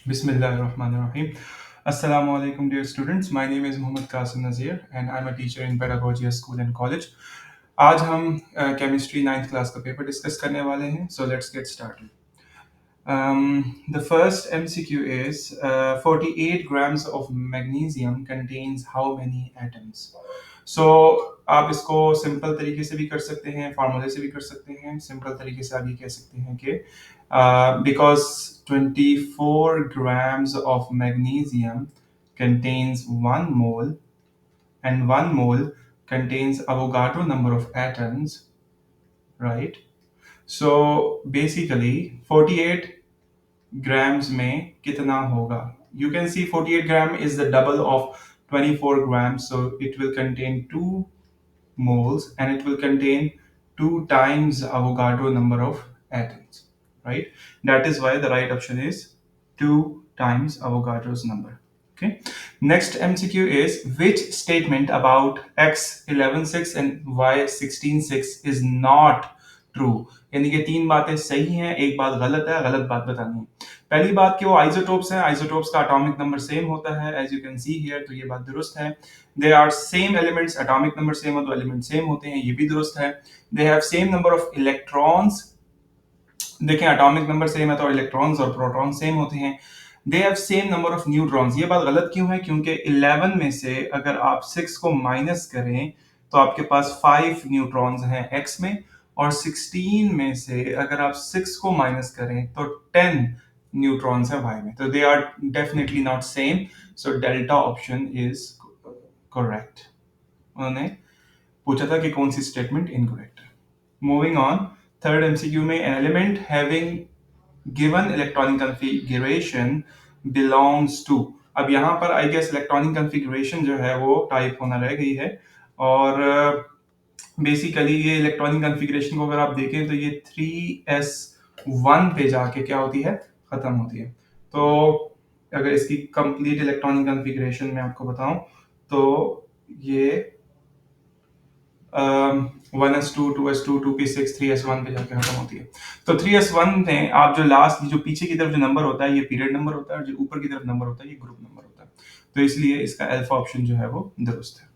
Bismillahirrahmanirrahim. Assalamu alaikum, dear students. My name is Mohammad Qasim Nazir and I'm a teacher in pedagogy at school and college. आज हम chemistry ninth class का paper discuss करने वाले हैं. So let's get started. The first MCQ is 48 grams of magnesium contains how many atoms? So आप इसको simple तरीके से भी कर सकते हैं, फार्मूले से भी कर सकते हैं. सिंपल तरीके से आप ये कह सकते हैं कि because 24 grams of magnesium contains 1 mole and 1 mole contains Avogadro number of atoms, right? So basically 48 grams में कितना होगा? You can see 48 gram is the double of 24 grams, so it will contain 2 moles and it will contain 2 times Avogadro number of atoms, right? That is why the right option is 2 times Avogadro's number. Okay. Next MCQ is which statement about x 11.6 and y 16.6 is not true. यानी कि 3 बातें सही हैं, एक बात गलत है, गलत बात बतानी है. पहली बात कि वो आइसोटोप्स हैं, आइसोटोप्स का एटॉमिक नंबर सेम होता है, as you can see here, तो ये बात दुरुस्त है. They are same elements, atomic number same हो तो एलिमेंट सेम होते हैं, ये भी दुरुस्त है. They have same number of electrons, देखें एटॉमिक नंबर सेम है तो इलेक्ट्रॉन्स और प्रोटॉन सेम होते हैं. They have same number of neutrons, ये बात गलत क्यों है? क्योंकि 11 में से अगर आप 6 को माइनस करें तो आपके पास 5 न्यूट्रॉन्स हैं x में, और 16 में से अगर आप 6 को माइनस करें तो 10 न्यूट्रॉन्स है y में. तो they are definitely not same, so delta option is correct. उन्होंने पूछा था कि कौन सी स्टेटमेंट इनकरेक्ट है. मूविंग ऑन, थर्ड एमसीक्यू में an element having given electronic configuration belongs to. अब यहाँ पर आई गेस इलेक्ट्रॉनिक कन्फिगरेशन जो है वो टाइप होना रह गई है, और बेसिकली ये इलेक्ट्रॉनिक कन्फिगरेशन को अगर आप देखें तो ये 3s1 पे जाके क्या होती है? खत्म होती है. तो अगर इसकी कंप्लीट इलेक्ट्रॉनिक कन्फिगरेशन में आपको बताऊं तो ये 1s2 2s2 2p6 3s1 पे जाके खत्म होती है. तो 3s1 में आप जो लास्ट जो पीछे की तरफ जो नंबर होता है ये पीरियड नंबर होता है, और जो ऊपर की तरफ नंबर होता है ये ग्रुप नंबर होता है. तो इसलिए इसका अल्फा ऑप्शन जो है वो दुरुस्त है.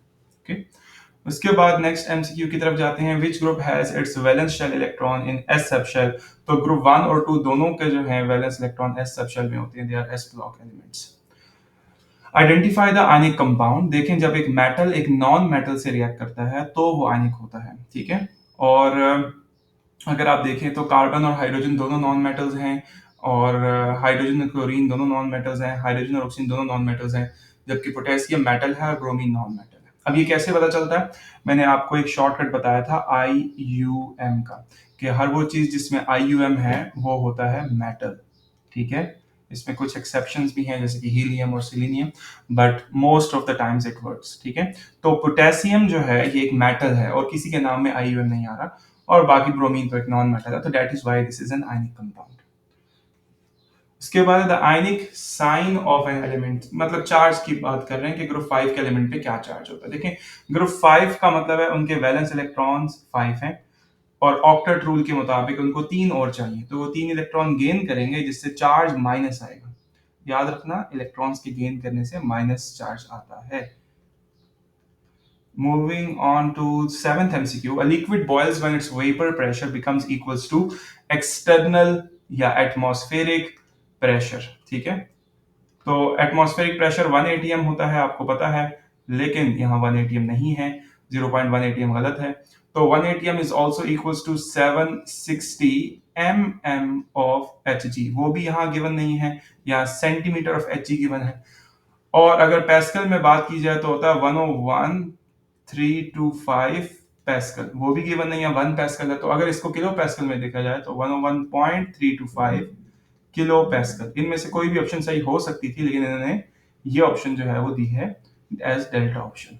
ओके. उसके बाद नेक्स्ट एमसीक्यू की तरफ जाते हैं. Which group has its valence shell electron in s subshell? तो ग्रुप 1 और 2 दोनों के जो है valence electron s subshell में होते हैं. They are s block elements. Identify the ionic compound. देखें जब एक मेटल एक नॉन मेटल से रिएक्ट करता है तो वो आयनिक होता है, ठीक है. और अगर आप देखें तो कार्बन और हाइड्रोजन दोनों नॉन मेटल्स हैं, और हाइड्रोजन और क्लोरीन दोनों नॉन मेटल्स हैं, हाइड्रोजन और ऑक्सीजन दोनों नॉन मेटल्स हैं, जबकि पोटेशियम मेटल है और ब्रोमीन नॉन मेटल है. अब ये कैसे पता चलता है? मैंने आपको एक शॉर्टकट बताया था IUM का, कि हर वो चीज जिसमें IUM है वो होता है मेटल, ठीक है. इसमें कुछ एक्सेप्शंस भी हैं जैसे कि हीलियम और selenium, but most of the times it works, ठीक है. तो पोटेशियम जो है ये एक मेटल है और किसी के नाम में IUM नहीं आ रहा, और बाकी ब्रोमीन तो एक नॉन मेटल है, तो that is why this is an ionic compound. उसके बाद the ionic sign of an element, मतलब चार्ज की बात कर रहे हैं कि ग्रुप 5 के एलिमेंट पे क्या चार्ज होता है. देखें ग्रुप 5 का मतलब है उनके वैलेंस इलेक्ट्रॉन्स 5 हैं, और ऑक्टेट रूल के मुताबिक उनको 3 और चाहिए, तो वो 3 इलेक्ट्रॉन गेन करेंगे जिससे चार्ज माइनस आएगा. याद रखना इलेक्ट्रॉन्स के गेन करने से माइनस चार्ज आता है. Moving on to seventh MCQ, a liquid boils when its vapor pressure becomes equals to external या atmospheric pressure, ठीक है. तो atmospheric pressure 1 atm होता है, आपको पता है, लेकिन यहाँ 1 atm नहीं है, 0.1 atm गलत है. तो 1 atm is also equals to 760 mm of Hg, वो भी यहाँ गिवन नहीं है, यहाँ सेंटीमीटर ऑफ Hg गिवन है. और अगर पैस्कल में बात की जाए तो होता है 101.325 पैस्कल, वो भी गिवन नहीं है, 1 पैस्कल है. तो अगर इसको किलो पैस्कल में देखा जाए तो 101.325 किलो पैस्कल. इनमें से कोई भी ऑप्शन सही हो सकती थी, लेकिन इन्होंने ये ऑप्शन जो है वो दी है as delta option.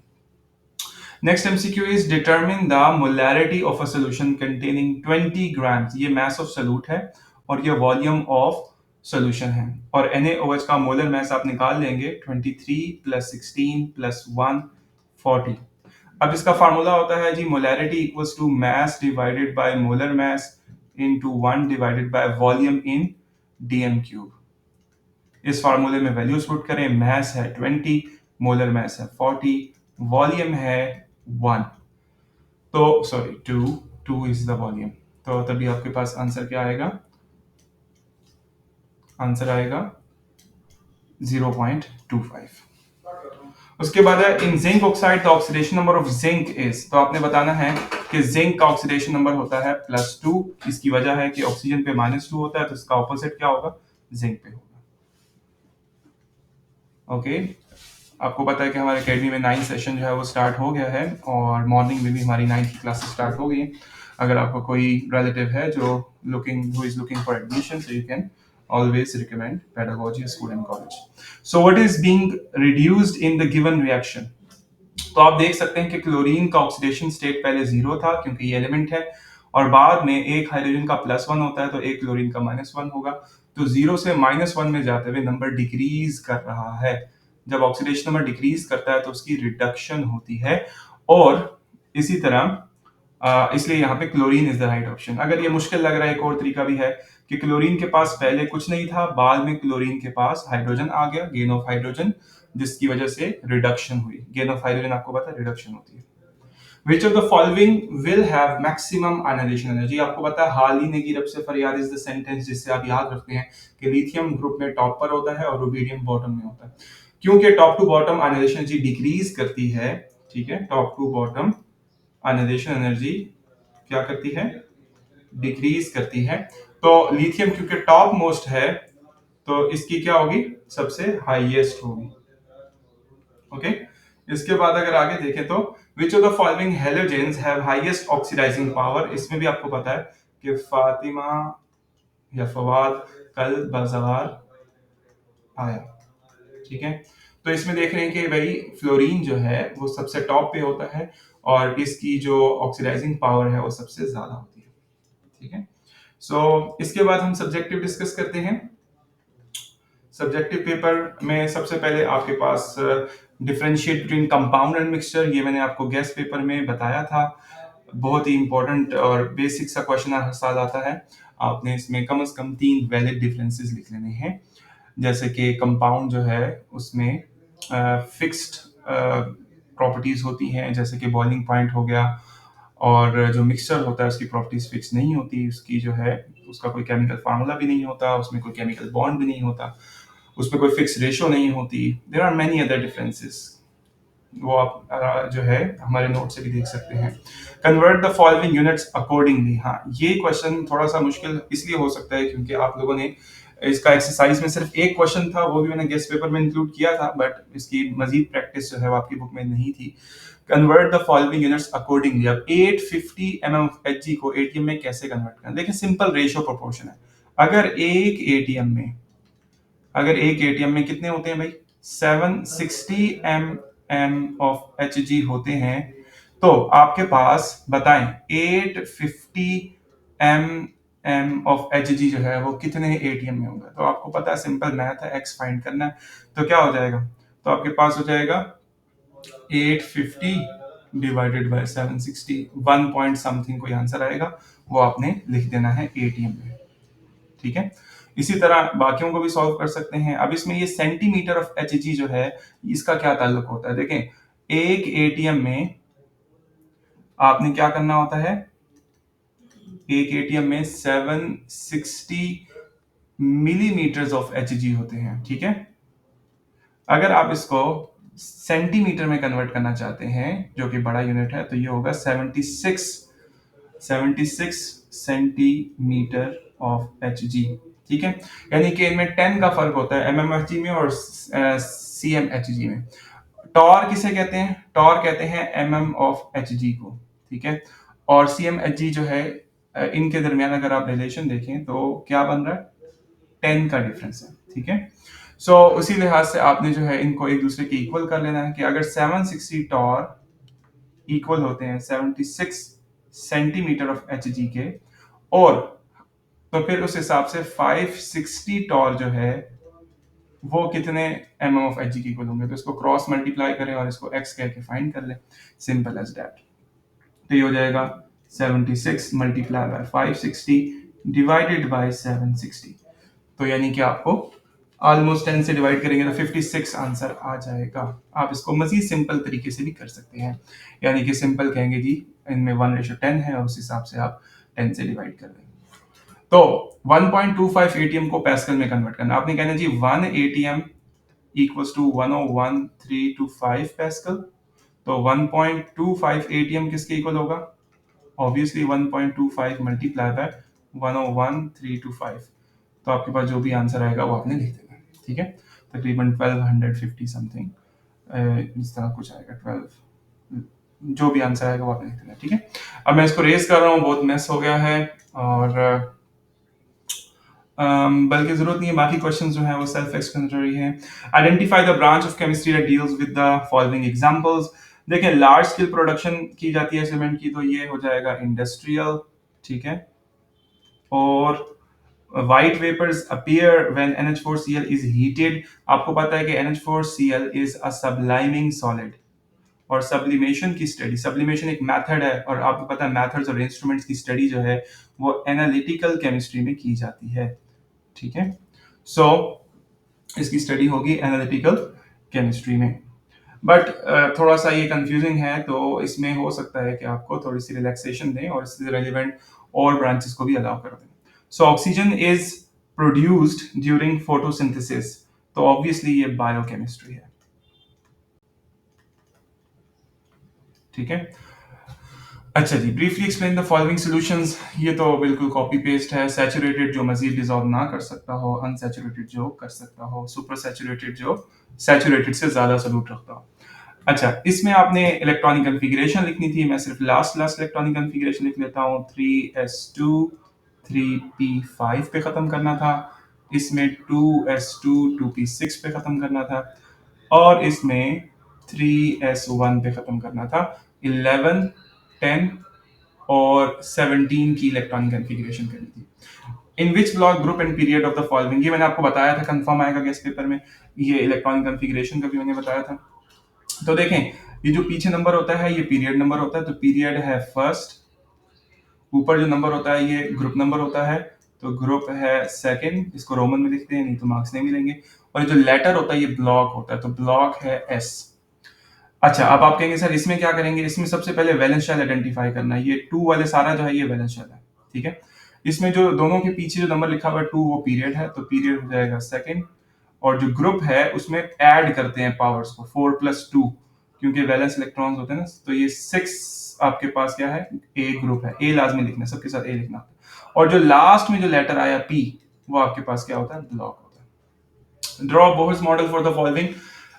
Next MCQ is determine the molarity of a solution containing 20 grams. ये मास ऑफ सॉल्यूट है और ये वॉल्यूम ऑफ सॉल्यूशन है, और NaOH का मोलर मास आप निकाल लेंगे 23 प्लस 16 प्लस 1 40. अब इसका फार्मूला होता है जी molarity equals to mass divided by molar mass into 1 divided by volume in dm cube. इस फार्मूले में वैल्यूज पुट करें, मास है 20, मोलर मास है 40, वॉल्यूम है 1, तो सॉरी 2 इज द वॉल्यूम। तो तभी आपके पास आंसर क्या आएगा, आंसर आएगा 0.25। उसके बाद है in zinc oxide the oxidation number of zinc is, तो आपने बताना है कि जिंक का ऑक्सीडेशन नंबर होता है +2। इसकी वजह है कि ऑक्सीजन पे -2 होता है, तो इसका ऑपोजिट क्या होगा, जिंक पे होगा। ओके, आपको पता है कि हमारे अकेडमी में 9th सेशन जो है वो स्टार्ट हो गया है और मॉर्निंग में भी हमारी 9th की क्लासेस स्टार्ट हो गई हैं। अगर आपका कोई रिलेटिव है जो who is looking for admission, so you can always recommend pedagogy school and college. So what is being reduced in the given reaction? तो आप देख सकते हैं कि क्लोरीन का ऑक्सीडेशन स्टेट पहले 0 था क्योंकि ये एलिमेंट है, और बाद में एक हाइड्रोजन का +1 होता है तो एक क्लोरीन का -1 होगा। तो 0 से -1 में जाते हुए नंबर डिक्रीज कर रहा है। जब ऑक्सीडेशन नंबर डिक्रीज करता है तो उसकी रिडक्शन होती है, और इसी तरह इसलिए यहाँ पे chlorine is the right option. अगर ये मुश्किल लग रहा है, एक और तरीका भी है कि क्लोरीन के पास पहले कुछ नहीं था, बाद में क्लोरीन के पास हाइड्रोजन आ गया, गेन ऑफ हाइड्रोजन, जिसकी वजह से रिडक्शन हुई। गेन ऑफ हाइड्रोजन आपको पता है रिडक्शन होती है। Which of the following will have maximum ionization energy? आपको पता है हाल ही ने की रब से फरियाद इज द सेंटेंस जिससे आप याद रखते हैं कि लिथियम ग्रुप में टॉप पर होता है और रुबिडियम बॉटम में होता है, क्योंकि top to bottom ionization energy decrease करती है। ठीक है, top to bottom ionization energy क्या करती है, डिक्रीज करती है। तो लिथियम क्योंकि टॉप मोस्ट है तो इसकी क्या होगी, सबसे हाईएस्ट होगी। ओके, इसके बाद अगर आगे देखें तो which of the following halogens have highest oxidising power, इसमें भी आपको पता है कि फातिमा या फवाद कल बाजार आया। ठीक है, तो इसमें देख रहे हैं कि भाई फ्लोरीन जो है वो सबसे टॉप पे होता है और इसकी जो ऑक्सीडाइजिंग पावर है वो सबसे ज्यादा होती है। ठीक है, सो इसके बाद हम सब्जेक्टिव डिस्कस करते हैं। सब्जेक्टिव पेपर में सबसे पहले आपके पास differentiate between compound and mixture, ये मैंने आपको गेस्ट पेपर में बताया था। बहुत ही इंपॉर्टेंट और बेसिक सा क्वेश्चन हर साल आता है। आपने इसमें कम से कम 3 वैलिड डिफरेंसेस लिख लेने हैं, जैसे कि कंपाउंड जो है उसमें फिक्स्ड प्रॉपर्टीज होती हैं, जैसे कि बॉइलिंग पॉइंट हो गया, और जो मिक्सचर होता है उसकी प्रॉपर्टीज फिक्स नहीं होती, उसकी जो है उसका कोई केमिकल फार्मूला भी नहीं होता, उसमें कोई केमिकल बॉन्ड भी नहीं होता, उसमें कोई फिक्स रेशो नहीं होती। There are many other differences, वो आप जो है हमारे नोट से भी देख सकते हैं। Convert the following units accordingly, हाँ ये क्वेश्चन थोड़ा सा मुश्किल इसलिए हो सकता है क्योंकि आप लोगों ने इसका एक्सरसाइज में सिर्फ एक क्वेश्चन था, वो भी मैंने गेस्ट पेपर में इंक्लूड किया था, बट इसकी मजीद प्रैक्टिस जो है वो आपकी बुक में नहीं थी। Convert the following units accordingly, अब 850 mm of Hg को एटीएम में कैसे कन्वर्ट करना, देखिए सिंपल रेशियो प्रोपोर्शन है। अगर एक एटीएम में कितने होते हैं भाई, 760 mm of Hg होते हैं, तो आपके पास बताएं 850 mm of Hg जो है वो कितने एटीएम में होगा। तो आपको पता है सिंपल मैथ है, x फाइंड करना है, तो क्या हो जाएगा, तो आपके पास हो जाएगा 850 डिवाइडेड बाय 760, 1 पॉइंट समथिंग कोई आंसर आएगा, वो आपने लिख देना है एटीएम में। ठीक है, इसी तरह बाकियों को भी सॉल्व कर सकते हैं। अब इसमें ये सेंटीमीटर ऑफ Hg जो है इसका क्या ताल्लुक होता है, देखें एक एटीएम में आपने क्या करना होता है, एक एटीएम में 760 मिलीमीटर्स ऑफ Hg होते हैं। ठीक है, अगर आप इसको सेंटीमीटर में कन्वर्ट करना चाहते हैं जो कि बड़ा यूनिट है, तो ये होगा 76 सेंटीमीटर ऑफ Hg। ठीक है, यानी कि इनमें 10 का फर्क होता है mmHg में और cmHg में। टॉर किसे कहते हैं, टॉर कहते हैं mm ऑफ Hg को। ठीक है, और cmHg जो है इनके दरमियान अगर आप रिलेशन देखें तो क्या बन रहा है, 10 का डिफरेंस है। ठीक है, सो उसी लिहाज से आपने जो है इनको एक दूसरे के इक्वल कर लेना है कि अगर 760 टॉर इक्वल होते हैं 76 सेंटीमीटर ऑफ Hg के, और तो फिर उस हिसाब से 560 टॉर जो है वो कितने mm ऑफ Hg के इक्वल होंगे, तो इसको क्रॉस मल्टीप्लाई करें और इसको x कह के फाइंड कर लें, सिंपल एज दैट। तो ये हो जाएगा 76 मल्टीप्लाई बाय 560 डिवाइडेड बाय 760, तो यानी कि आपको ऑलमोस्ट 10 से डिवाइड करेंगे तो 56 आंसर आ जाएगा। आप इसको मजीद सिंपल तरीके से भी कर सकते हैं, यानी कि सिंपल कहेंगे जी इनमें 1:10 है और उस हिसाब से आप 10 से डिवाइड कर देंगे। तो 1.25 एटीएम को पैस्कल में कन्वर्ट करना, आपने कहना जी 1 एटीएम इक्वल्स टू 101,325 पैस्कल। तो 1.25 एटीएम किसके इक्वल होगा? Obviously 1.25 multiply by 101,325। तो आपके पास जो भी आंसर आएगा वो आपने लिख देना, ठीक है। तकरीबन 1250 समथिंग इस तरह कुछ आएगा। 12 जो भी आंसर आएगा वो आपने लिख देना, ठीक है। अब मैं इसको रेज कर रहा हूँ, बहुत मेस हो गया है और बल्कि जरूरत नहीं है, बाकी क्वेश्चन जो है वो सेल्फ एक्सप्लेनेटरी है। Identify the branch of chemistry that deals with the following examples. देखिए लार्ज स्केल प्रोडक्शन की जाती है सीमेंट की, तो ये हो जाएगा इंडस्ट्रियल, ठीक है। और white vapors appear when NH4Cl is heated। आपको पता है कि NH4Cl is a subliming solid। और सब्लिमेशन की स्टडी, सब्लिमेशन एक मेथड है और आपको पता है मेथड्स और इंस्ट्रूमेंट्स की स्टडी जो है वो एनालिटिकल केमिस्ट्री में की जाती है, ठीक है। सो इसकी स्टडी होगी एनालिटिकल केमिस्ट्री में। बट थोड़ा सा ये कंफ्यूजिंग है, तो इसमें हो सकता है कि आपको थोड़ी सी रिलैक्सेशन दें और इससे रेलिवेंट और ब्रांचेस को भी अलाउ कर दें। So oxygen is produced during photosynthesis, तो ऑब्वियसली ये बायोकेमिस्ट्री है, ठीक है। अच्छा जी, briefly explain the following solutions. ये तो बिल्कुल कॉपी पेस्ट है। सैचुरेटेड जो मजीद डिसॉल्व ना कर सकता हो, अनसैचुरेटेड जो कर सकता हो, सुपर सैचुरेटेड जो सैचुरेटेड से ज्यादा सॉल्यूट रखता हो। अच्छा, इसमें आपने इलेक्ट्रॉनिक कन्फिगरेशन लिखनी थी। मैं सिर्फ लास्ट लास्ट इलेक्ट्रॉनिक कन्फिगरेशन लिख लेता हूँ। 3s2 3p5 पे खत्म करना था, इसमें 2s2 2p6 पे खत्म करना था और इसमें 3s1 पे खत्म करना था। 11 10 और 17 की इलेक्ट्रॉनिक कन्फिगरेशन करनी थी। In which block group and period of the following, ये मैंने आपको बताया था, कंफर्म आएगा गेस्ट पेपर में। ये इलेक्ट्रॉनिक कन्फिगरेशन का भी मैंने बताया था। तो देखें, ये जो पीछे नंबर होता है ये पीरियड नंबर होता है, तो पीरियड है फर्स्ट। ऊपर जो नंबर होता है ये ग्रुप नंबर होता है, तो ग्रुप है सेकंड। इसको रोमन में लिखते हैं, नहीं तो मार्क्स नहीं मिलेंगे। और ये जो लेटर होता है ये ब्लॉक होता है, तो ब्लॉक है एस। अच्छा, अब आप कहेंगे सर इसमें क्या करेंगे? इसमें सबसे पहले वैलेंस शेल आइडेंटिफाई करना है। ये 2 वाले सारा जो है ये वैलेंस शेल है, ठीक है। इसमें जो दोनों के पीछे जो नंबर लिखा हुआ है 2 वो पीरियड है, तो पीरियड हो जाएगा सेकंड। और जो ग्रुप है उसमें ऐड करते हैं पावर्स को, 4+2, क्योंकि वैलेंस इलेक्ट्रॉन्स होते हैं ना, तो ये 6 आपके पास क्या है? ए ग्रुप है। ए लाजमी लिखना है, सबके साथ ए लिखना होता है। और जो लास्ट में जो लेटर आया पी, वो आपके पास क्या होता है? ब्लॉक होता है। Draw Bohr's model for the following.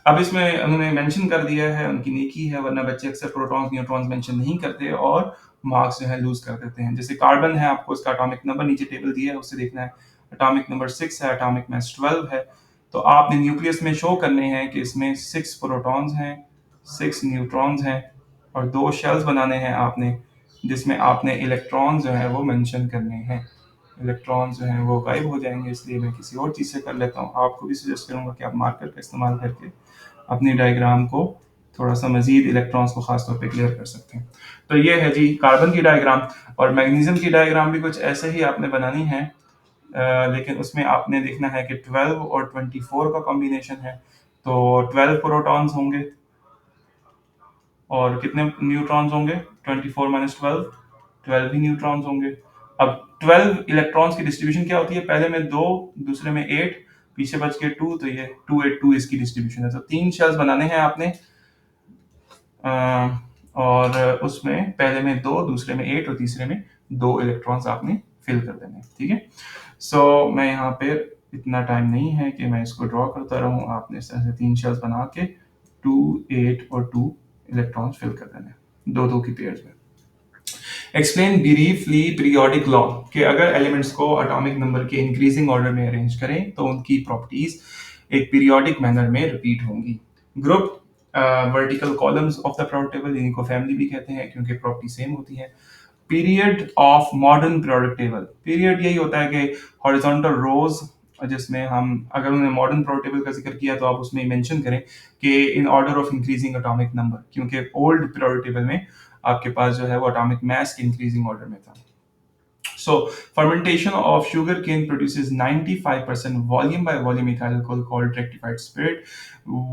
अब इसमें उन्होंने मेंशन कर दिया है, उनकी नेकी है, वरना बच्चे अक्सर प्रोटॉन्स न्यूट्रॉन्स मेंशन नहीं करते और मार्क्स जो है लूज कर देते हैं। जैसे कार्बन है, आपको इसका एटॉमिक नंबर नीचे टेबल दिया है, उससे देखना है। एटॉमिक नंबर 6 है, एटॉमिक मास 12 है। तो आपने न्यूक्लियस में शो करने हैं कि इसमें 6 प्रोटॉन्स हैं, 6 न्यूट्रॉन्स हैं और 2 शेल्स बनाने हैं आपने, जिसमें आपने इलेक्ट्रॉन्स जो है वो मेंशन करने हैं। इलेक्ट्रॉन्स जो हैं वो गायब हो जाएंगे, इसलिए मैं किसी और चीज़ से कर लेता हूँ। आपको भी सजेस्ट करूँगा कि आप मार्कर का इस्तेमाल करके अपनी डायग्राम को थोड़ा सा मजीद इलेक्ट्रॉन्स को खास तौर पे क्लियर कर सकते हैं। तो ये है जी कार्बन की डायग्राम। और मैग्नीशियम की डायग्राम भी कुछ ऐसे ही आपने बनानी है, लेकिन उसमें आपने देखना है कि 12 और 24 का कॉम्बिनेशन है, तो 12 प्रोटॉन्स होंगे और कितने न्यूट्रॉन्स होंगे? 24 माइनस 12, 12 ही न्यूट्रॉन्स होंगे। अब 12 इलेक्ट्रॉन्स की डिस्ट्रीब्यूशन क्या होती है? पहले में 2, दूसरे में 8, पीछे बच के 2, तो ये 2 8 2 इसकी डिस्ट्रीब्यूशन है। तो 3 शेल्स बनाने हैं आपने, और उसमें पहले में 2, दूसरे में 8 और तीसरे में 2 इलेक्ट्रॉन्स आपने फिल कर देने, ठीक है। सो मैं यहाँ पे इतना टाइम नहीं है कि मैं इसको ड्रॉ करता रहूं। आपने इस तरह से 3 शेल्स बना के 2 8 और 2 इलेक्ट्रॉन्स फिल कर देने, 2 2 की पेयर्स में। एक्सप्लेन ब्रीफली पीरियोडिक लॉ, कि अगर एलिमेंट्स को एटॉमिक नंबर के इंक्रीजिंग ऑर्डर में अरेंज करें तो उनकी प्रॉपर्टीज एक पीरियोडिक मैनर में रिपीट होंगी। Group vertical columns of the periodic table, इनको फैमिली भी कहते हैं क्योंकि प्रॉपर्टी सेम होती है। Period of modern periodic table, period यही होता है कि हॉरिजॉन्टल रोज, जिसमें हम अगर उन्होंने मॉडर्न पीरियोडिक टेबल का जिक्र किया तो आप उसमें मेंशन करें कि in order of increasing atomic number, क्योंकि ओल्ड पीरियोडिक टेबल में आपके पास जो है वो एटॉमिक मास के इंक्रीजिंग ऑर्डर में था। So fermentation of sugar cane produces 95% volume by volume ethyl alcohol called rectified spirit.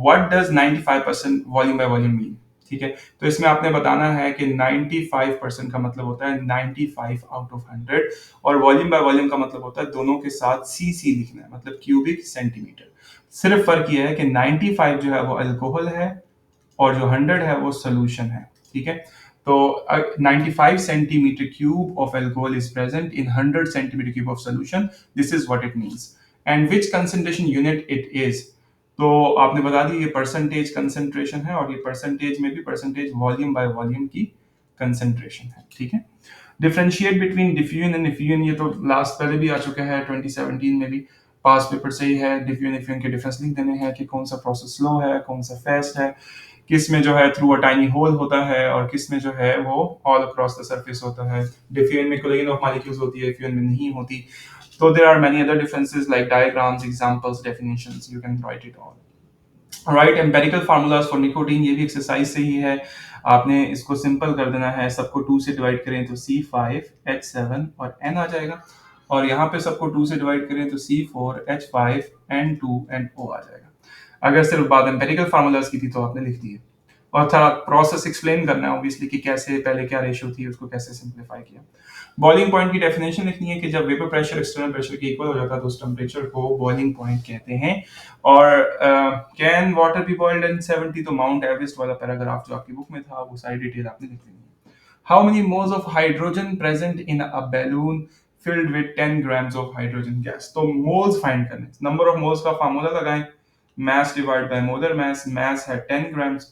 What does 95% volume by volume mean? ठीक है, तो इसमें आपने बताना है कि 95% का मतलब होता है 95 आउट ऑफ 100, और वॉल्यूम बाय वॉल्यूम का मतलब होता है दोनों के साथ सीसी लिखना है, मतलब क्यूबिक सेंटीमीटर। सिर्फ फर्क यह है कि 95 जो है वो अल्कोहल है और जो 100 है वो सोल्यूशन है। ठीक है, तो 95 centimeter cube of alcohol is present in 100 centimeter cube of solution. This is what it means. And which concentration unit it is? तो आपने बता दी ये परसेंटेज कंसेंट्रेशन है, और ये परसेंटेज में भी परसेंटेज वॉल्यूम बाय वॉल्यूम की कंसेंट्रेशन है। ठीक है, differentiate between diffusion and effusion, ये तो लास्ट पहले भी आ चुका है 2017 में भी, पास पेपर से ही है। डिफ्यूजन इफ्यूजन के डिफरेंस लिख देने हैं कि कौन सा प्रोसेस स्लो है, कौन सा फास्ट है, किस में जो है थ्रू अ टाइनी होल होता है और किस में जो है वो ऑल अक्रॉस द सरफेस होता है। डिफ्यूजन में कोलिजन ऑफ मॉलिक्यूल्स होती है, इफ्यूजन में नहीं होती। तो there are many other differences like diagrams, examples, definitions, you can write it all. Right empirical formulas for nicotine, ये भी एक्सरसाइज से ही है। आपने इसको सिंपल कर देना है, सबको 2 से डिवाइड करें तो C5H7 और N आ जाएगा, और यहाँ पे सबको 2 से डिवाइड करें तो C4H5N2NO आ जाएगा। अगर सिर्फ बात एम्पेरिकल फार्मूलाज की थी तो आपने लिख दिए, और था प्रोसेस एक्सप्लेन करना है ऑब्वियसली कि कैसे पहले क्या रेशियो थी, उसको कैसे सिंप्लीफाई किया। बॉइलिंग पॉइंट की डेफिनेशन लिखनी है कि जब वेपर प्रेशर एक्सटर्नल प्रेशर के इक्वल हो जाता है तो उस टेम्परेचर को बॉइलिंग पॉइंट कहते हैं। और can water be boiled in 70, तो माउंट एवरेस्ट वाला पैराग्राफ जो आपकी बुक में था वो सारी डिटेल आपने लिख लेनी है। How many moles of hydrogen present in a balloon filled with 10 grams of hydrogen gas, तो मोल्स फाइंड करने, नंबर ऑफ मोल्स का फार्मूला लगाएं, mass divided by molar mass है 10 ग्राम्स।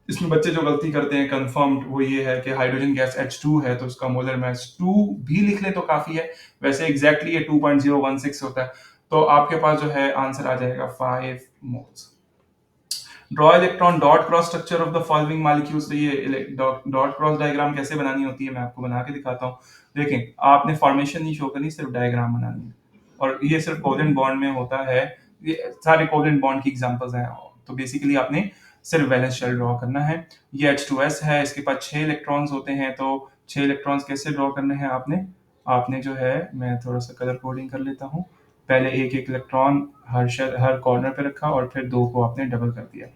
इसमें बच्चे जो गलती करते हैं कंफर्म्ड वो ये है कि हाइड्रोजन गैस H2 है तो उसका मोलर मास 2 भी लिख लें तो काफी है, वैसे एग्जैक्टली ये 2.016 होता है, तो आपके पास जो है आंसर आ जाएगा 5 moles. Draw electron dot cross structure of the following molecules, तो ये डॉट क्रॉस डायग्राम कैसे बनानी होती है मैं आपको बना के दिखाता हूँ। देखें, आपने फॉर्मेशन नहीं शो करनी, सिर्फ डायग्राम बनानी है, और ये सिर्फ कोवेलेंट बॉन्ड में होता है, ये सारे कोवेलेंट बॉन्ड की एग्जांपल्स हैं। तो बेसिकली आपने सिर्फ वैलेंस शेल ड्रॉ करना है। ये H2S है, इसके पास 6 इलेक्ट्रॉन्स होते हैं, तो 6 इलेक्ट्रॉन्स कैसे ड्रॉ करने हैं आपने, आपने जो है मैं थोड़ा सा कलर कोडिंग कर लेता हूँ। पहले एक एक इलेक्ट्रॉन हर कॉर्नर पे रखा और फिर 2 को आपने डबल कर दिया।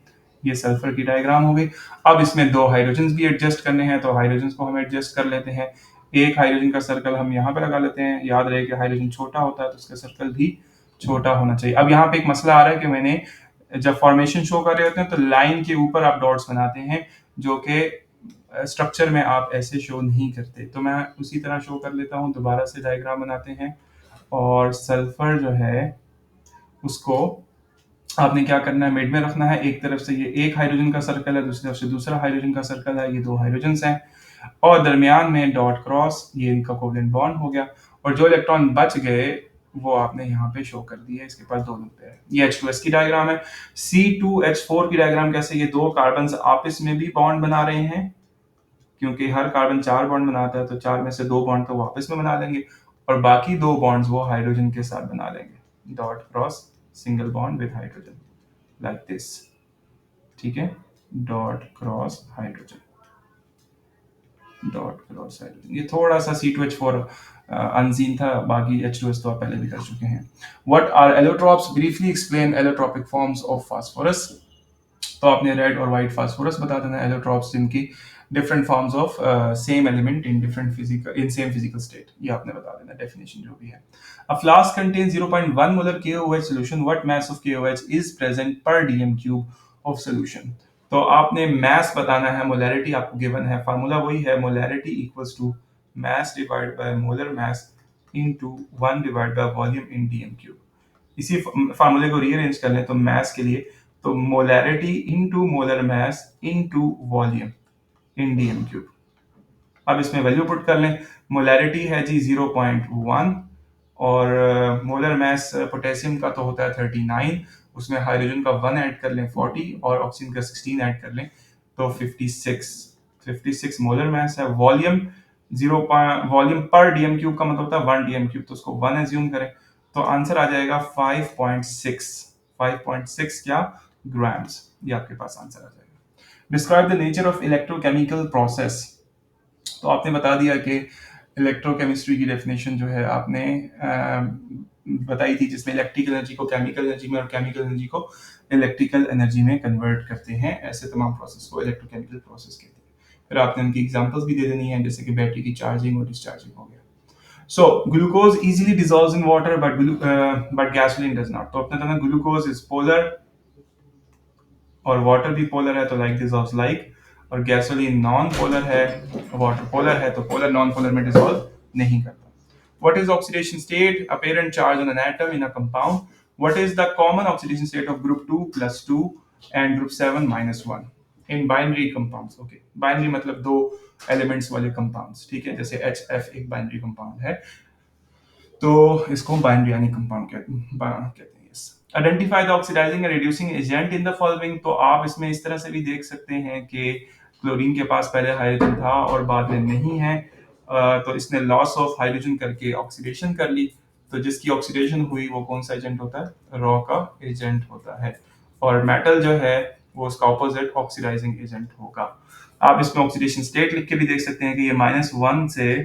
ये सल्फर की डायग्राम हो गई। अब इसमें 2 हाइड्रोजन भी एडजस्ट करने हैं, तो हाइड्रोजन को हम एडजस्ट कर लेते हैं। एक हाइड्रोजन का सर्कल हम यहाँ पे लगा लेते हैं, याद रहे कि हाइड्रोजन छोटा होता है तो उसका सर्कल भी छोटा होना चाहिए। अब यहाँ पे एक मसला आ रहा है कि मैंने जब फॉर्मेशन शो कर रहे होते हैं तो लाइन के ऊपर आप डॉट्स बनाते हैं, जो कि स्ट्रक्चर में आप ऐसे शो नहीं करते, तो मैं उसी तरह शो कर लेता हूँ। दोबारा से डायग्राम बनाते हैं, और सल्फर जो है उसको आपने क्या करना है, मिड में रखना है। एक तरफ से ये एक हाइड्रोजन का सर्कल है, दूसरी तरफ से दूसरा हाइड्रोजन का सर्कल है, ये 2 हाइड्रोजन हैं, और दरमियान में डॉट क्रॉस, ये इनका कोवेलेंट बॉन्ड हो गया, और जो इलेक्ट्रॉन बच गए वो आपने यहाँ पे शो कर दिए, इसके पास 2 नुकते हैं। ये H2S की डायग्राम है। C2H4 की डायग्राम कैसे, ये 2 कार्बन आपस में भी बॉन्ड बना रहे हैं, क्योंकि हर कार्बन 4 बॉन्ड बनाता है, तो 4 में से 2 बॉन्ड तो वो आपस में बना लेंगे, और बाकी 2 बॉन्ड्स वो हाइड्रोजन के साथ बना लेंगे। Dot cross single bond with hydrogen like this. ठीक है, dot cross hydrogen, dot cross hydrogen. ये थोड़ा सा C2H4 अनसीन था, बाकी H2S तो आप पहले भी कर चुके हैं। What are allotropes, briefly explain allotropic forms of phosphorus, तो आपने रेड और व्हाइट फास्फोरस बता देना, एलोट्रॉप्स जिनकी different forms of same element in different physical, in same physical state, ये आपने बता देना, डेफिनेशन जो भी है। A flask contains 0.1 molar KOH solution, what mass of KOH is present per dm cube of solution, तो आपने मास बताना है, मोलैरिटी आपको गिवन है, फार्मूला वही है, molarity equals to mass divide by molar mass into 1 divide by volume in dm cube. इसी फार्मूले को रीअरेंज कर लें तो मास के लिए, तो molarity into molar mass into volume in dm cube. अब इसमें वैल्यू पुट कर लें, मोलैरिटी है जी 0.1, और मोलर मास पोटेशियम का तो होता है 39, उसमें हाइड्रोजन का 1 ऐड कर लें 40, और ऑक्सीजन का 16 ऐड कर लें तो 56 मोलर मास है। वॉल्यूम वॉल्यूम पर डीएम क्यूब का मतलब होता है 1 डीएम क्यूब, तो उसको 1 एज्यूम करें, तो आंसर आ जाएगा 5.6 क्या ग्राम्स, ये आपके पास आंसर आ जाएगा। Describe the nature of electrochemical process, तो आपने बता दिया कि इलेक्ट्रोकेमिस्ट्री की डेफिनेशन जो है आपने बताई थी, जिसमें इलेक्ट्रिकल एनर्जी को केमिकल एनर्जी में और केमिकल एनर्जी को इलेक्ट्रिकल एनर्जी में कन्वर्ट करते हैं। ऐसे तमाम प्रोसेस को इलेक्ट्रोकेमिकल प्रोसेस कहते हैं। फिर आपने उनकी एग्जांपल्स भी दे देनी है, जैसे कि बैटरी की चार्जिंग और डिस्चार्जिंग हो गया। So glucose easily dissolves in water, but gasoline does not. तो अपने तरह ग्लूकोज इज पोलर और वाटर भी पोलर है, तो लाइक डिजॉल्व्स लाइक। और गैसोलीन नॉन पोलर है, वाटर पोलर है, तो पोलर नॉन पोलर में डिजॉल्व नहीं करता। What is oxidation state? Apparent charge on an atom in a compound. What is the common oxidation state of group 2 plus 2 and group 7 minus 1 in binary compounds? Okay, binary मतलब दो elements वाले compounds, ठीक है, जैसे HF एक binary compound है, तो इसको बाइनरी यानी कंपाउंड कहते हैं। Yes. Identify the oxidizing and reducing agent in the following. तो आप इसमें इस तरह से भी देख सकते हैं कि क्लोरीन के पास पहले हाइड्रोजन था और बाद में नहीं है, तो इसने लॉस ऑफ हाइड्रोजन करके ऑक्सीडेशन कर ली। तो जिसकी ऑक्सीडेशन हुई वो कौन सा एजेंट होता है? रॉ का एजेंट होता है। और मेटल जो है वो उसका ऑपोजिट ऑक्सीडाइजिंग एजेंट होगा। आप इसमें ऑक्सीडेशन स्टेट लिख के भी देख सकते हैं कि ये -1 से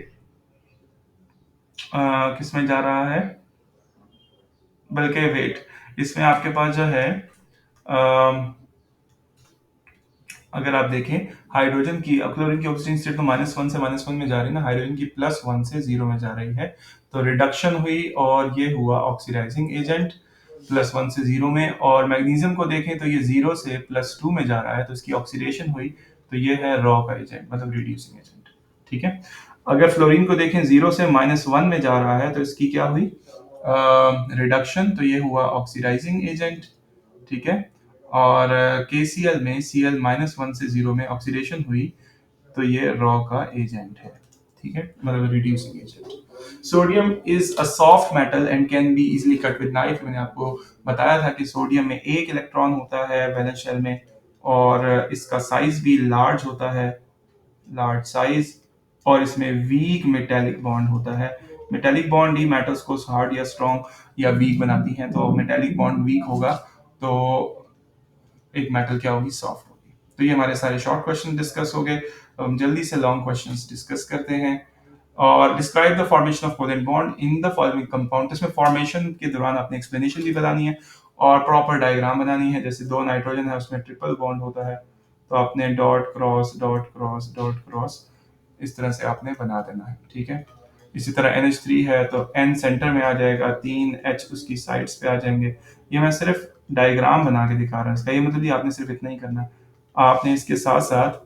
किसमें जा रहा है, बल्कि वेट इसमें आपके पास जो है, अगर आप देखें हाइड्रोजन की क्लोरीन की ऑक्सीजन स्टेट तो -1 से -1 में जा रही है ना, हाइड्रोजन की +1 से 0 में जा रही है, तो रिडक्शन हुई और ये हुआ ऑक्सीडाइजिंग एजेंट +1 से 0 में। और मैग्नीशियम को देखें तो ये 0 से +2 में जा रहा है, तो इसकी ऑक्सीडेशन हुई, तो ये है रॉ का एजेंट, मतलब रिड्यूसिंग एजेंट। ठीक है। अगर फ्लोरीन को देखें 0 से -1 में जा रहा है, तो इसकी क्या हुई? रिडक्शन, तो ये हुआ ऑक्सीडाइजिंग एजेंट। ठीक है। और KCl में Cl -1 से 0 में ऑक्सीडेशन हुई, तो ये रॉ का एजेंट है। ठीक है, मतलब reducing agent. Sodium is a soft metal and can be easily cut with knife. मैंने आपको बताया था कि सोडियम में एक इलेक्ट्रॉन होता है वैलेंस शेल में, और इसका साइज भी लार्ज होता है, लार्ज साइज, और इसमें वीक मेटेलिक बॉन्ड होता है। मेटेलिक बॉन्ड ही मेटल्स को हार्ड या स्ट्रॉन्ग या वीक बनाती हैं, तो मेटेलिक बॉन्ड वीक होगा तो एक मेटल क्या होगी? सॉफ्ट होगी। तो ये हमारे सारे शॉर्ट क्वेश्चन डिस्कस हो गए। तो हम जल्दी से लॉन्ग क्वेश्चंस डिस्कस करते हैं। और describe the formation of covalent bond in the following compound. तो इसमें फॉर्मेशन के दौरान आपने एक्सप्लेनेशन भी बतानी है और प्रॉपर डायग्राम बनानी है। जैसे 2 नाइट्रोजन है, उसमें ट्रिपल बॉन्ड होता है, तो आपने dot cross dot cross dot cross इस तरह से आपने बना देना है। ठीक है। इसी तरह NH3 है, तो N सेंटर में आ जाएगा, 3 H उसकी साइड्स पे आ जाएंगे। ये मैं सिर्फ डायग्राम बना के दिखा रहा हूँ इसका, ये मतलब ये आपने सिर्फ इतना ही करना है। आपने इसके साथ साथ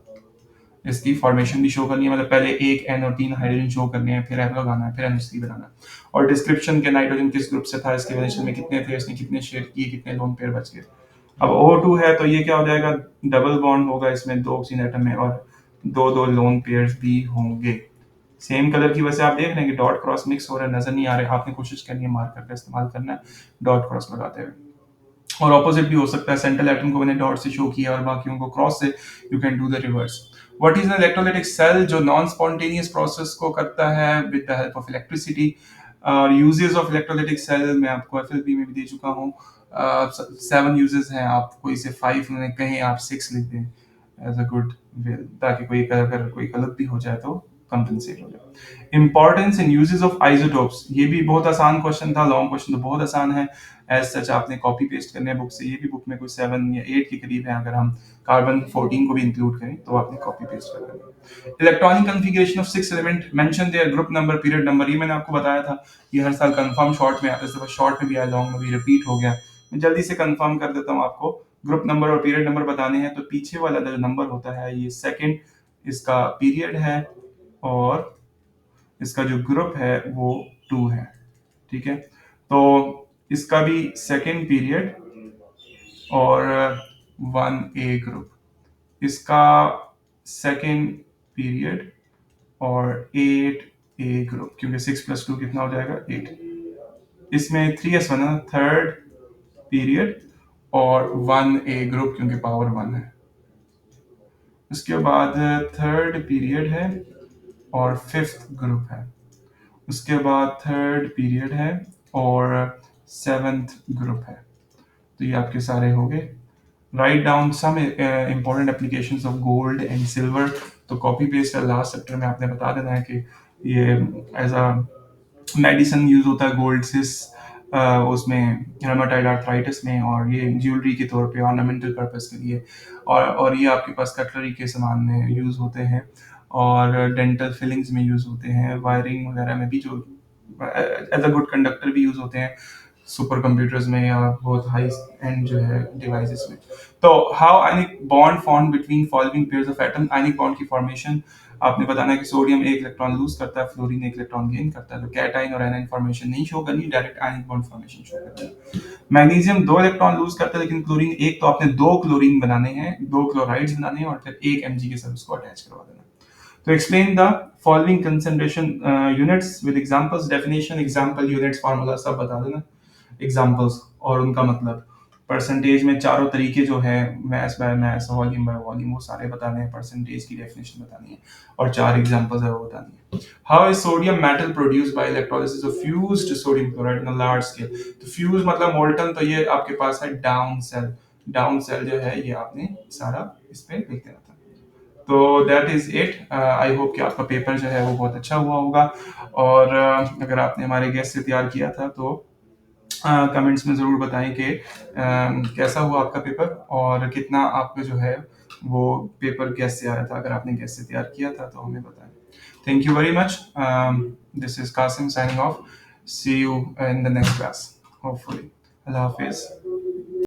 इसकी फॉर्मेशन भी शो करनी है, मतलब पहले एक N और 3 हाइड्रोजन शो करने हैं, फिर M लगाना है, फिर NH3 बनाना है। और डिस्क्रिप्शन के नाइट्रोजन किस ग्रुप से था, इसके वैलेंस में कितने थे, इसने कितने शेयर किए, कितने लोन पेयर बच गए। अब O2 है, तो ये क्या हो जाएगा? डबल बॉन्ड होगा इसमें 2 ऑक्सीजन एटम में, और 2 लोन पेयर्स भी होंगे। सेम कलर की वजह से आप देख रहे हैं कि डॉट क्रॉस मिक्स हो रहा है, नजर नहीं आ रहे। आपने कोशिश करनी है मार्कर का इस्तेमाल करना है डॉट क्रॉस लगाते हुए। और ऑपोजिट भी हो सकता है, सेंट्रल एटम को मैंने डॉट से शो किया और बाकियों को क्रॉस से। You can do the reverse. What is an electrolytic cell? जो नॉन स्पॉन्टेनियस प्रोसेस को करता है with the help of electricity. और यूजेस ऑफ इलेक्ट्रोलाइटिक सेल मैं आपको FLP में भी दे चुका हूँ। 7 यूजेस हैं, आप कोई से 5 कहें, आप 6 लिख दें एज अ गुड विल, ताकि कोई अगर कोई गलत भी हो जाए तो कंपनसेट हो जाए। Importance in uses of isotopes, ये भी बहुत आसान क्वेश्चन था, लॉन्ग क्वेश्चन तो बहुत आसान है। एज सच आपने कॉपी पेस्ट करने हैं बुक से, ये भी बुक में कुछ 7 या 8 के करीब है, अगर हम कार्बन 14 को भी इंक्लूड करें तो आपने कॉपी पेस्ट कर देना। Electronic configuration of 6 element, mention there group number, period number. ये मैंने आपको बताया था, ये हर साल कंफर्म शॉर्ट में आता है, शॉर्ट में भी आया, लॉन्ग में भी रिपीट हो गया। मैं जल्दी से कंफर्म कर देता हूँ आपको। ग्रुप नंबर और पीरियड नंबर बताने हैं, तो पीछे वाला जो नंबर होता है ये सेकंड, इसका पीरियड है, और इसका जो ग्रुप है वो 2 है। ठीक है। तो इसका भी सेकंड पीरियड और 1A ग्रुप, इसका सेकंड पीरियड और 8A ग्रुप, क्योंकि 6 + 2 कितना हो जाएगा? 8। इसमें 3S बना, थर्ड पीरियड और 1A ग्रुप, क्योंकि पावर 1 है। उसके बाद थर्ड पीरियड है और 5th ग्रुप है। उसके बाद थर्ड पीरियड है और 7th ग्रुप है। तो ये आपके सारे हो गए। Write down some important applications of gold and silver. तो कॉपी पेस्ट लास्ट चैप्टर में आपने बता देना है कि ये एज अ मेडिसिन यूज होता है गोल्ड सिस उसमें हेमाटाइड आर्थराइटिस में, और ये ज्वेलरी के तौर पे ऑर्नामेंटल पर्पस के लिए, और ये आपके पास कटलरी के सामान में यूज़ होते हैं, और डेंटल फिलिंग्स में यूज़ होते हैं, वायरिंग वगैरह में भी जो एज अ गुड कंडक्टर भी यूज़ होते हैं, सुपर कंप्यूटर्स में या बहुत हाई एंड जो है डिवाइसेस में। तो how ionic bond form between following pairs of atom. Ionic bond की फॉर्मेशन आपने बताना है कि सोडियम एक इलेक्ट्रॉन लूज करता है, फ्लोरीन एक इलेक्ट्रॉन गेन करता है, तो कैटाइन और एनाइन फॉर्मेशन नहीं शो करनी, direct ionic bond formation show करनी है। मैग्नीशियम दो इलेक्ट्रॉन लूज करता है, लेकिन क्लोरीन एक, तो आपने दो क्लोरीन बनाने हैं, दो क्लोराइड्स बनाने हैं, और फिर एक एमजी के साथ उसको अटैच करवा देना। तो explain the following concentration units with examples. Definition, example, units, formula सब बता देना, एग्जांपल्स और उनका मतलब। परसेंटेज में चारों तरीके जो है, mass by mass, volume by volume, वो सारे बताने हैं, परसेंटेज की डेफिनेशन बतानी है, और चार एग्जांपल्स है वो बतानी है। How is sodium metal produced by electrolysis of fused sodium chloride in a large scale. तो फ्यूज मतलब मोल्टन, तो ये आपके पास है डाउन सेल। डाउन सेल जो है ये आपने सारा इस पे लिख देना था। तो that is it. I hope कि आपका पेपर जो है वो बहुत अच्छा हुआ होगा, और अगर आपने हमारे गेस्ट से तैयार किया था तो कमेंट्स में ज़रूर बताएं कि कैसा हुआ आपका पेपर, और कितना आपका जो है वो पेपर गेस्ट से आया था। अगर आपने गेस्ट से तैयार किया था तो हमें बताएं। Thank you very much. This is Qasim signing off. See you in the next class hopefully. अल्लाह हाफिज़।